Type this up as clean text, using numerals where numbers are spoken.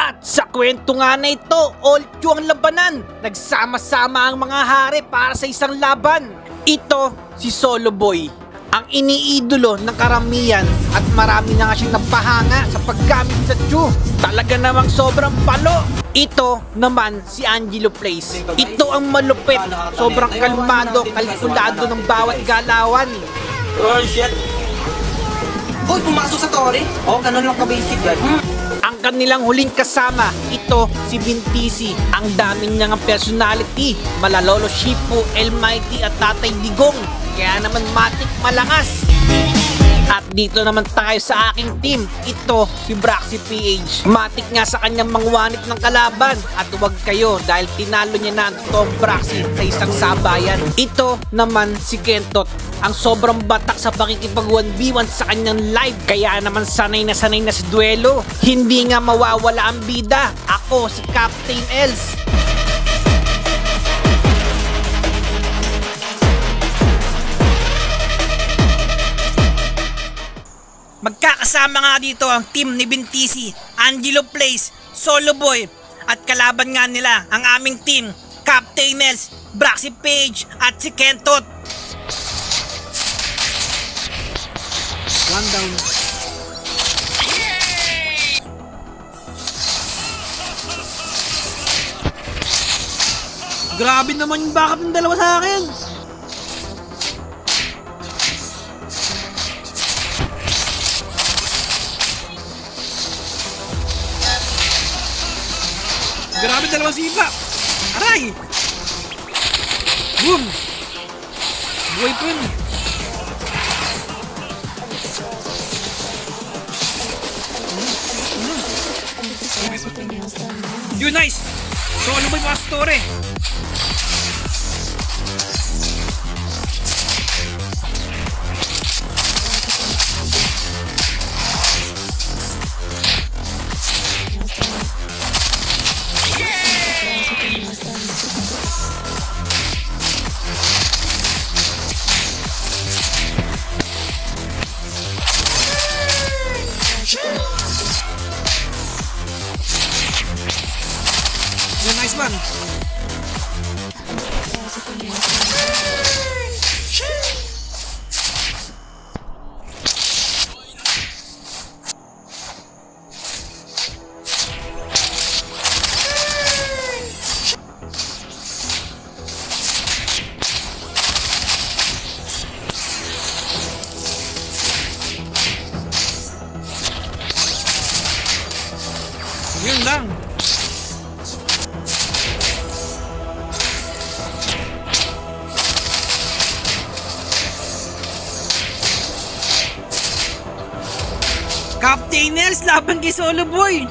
At sa kwento nga na ito, all-Q ang labanan. Nagsama-sama ang mga hari para sa isang laban. Ito si Solo Boy, ang iniidolo ng karamihan at marami na nga siyang napahanga sa paggamit sa Chu. Talaga namang sobrang palo. Ito naman si Angelo Plays. Ito ang malupit, sobrang kalmado, kalkulado ng bawat galawan. Oh shit! Uy, pumasok sa tore? Oh, ganun lang ka-basic yan. Ang kanilang huling kasama, ito si Bintisi. Ang dami niyang personality, Malalolo Shipu, El Mighty at Tatay Digong. Kaya naman matik malakas. At dito naman tayo sa aking team. Ito si Braxy PH. Matik nga sa kanyang mangwanit ng kalaban. At huwag kayo dahil tinalo niya na ang Tom Braxy sa isang sabayan. Ito naman si Kentot, ang sobrang batak sa pakikipag 1v1 sa kanyang live. Kaya naman sanay na sa duelo. Hindi nga mawawala ang bida. Ako si Captain Els. Magkakasama nga dito ang team ni Bintisi, Angelo Plays, Solo Boy, at kalaban nga nila ang aming team, Captain Els, Braxy Page at si Kentot. One down. Grabe naman yung backup ng dalawa sa akin. Grabe dalawang sipa. Aray! Boom! Buhay po yun. Yun, nice! So ano ba yung mga story? Yeah, nice one. Yun lang. Captain Els laban kay Solo Boy.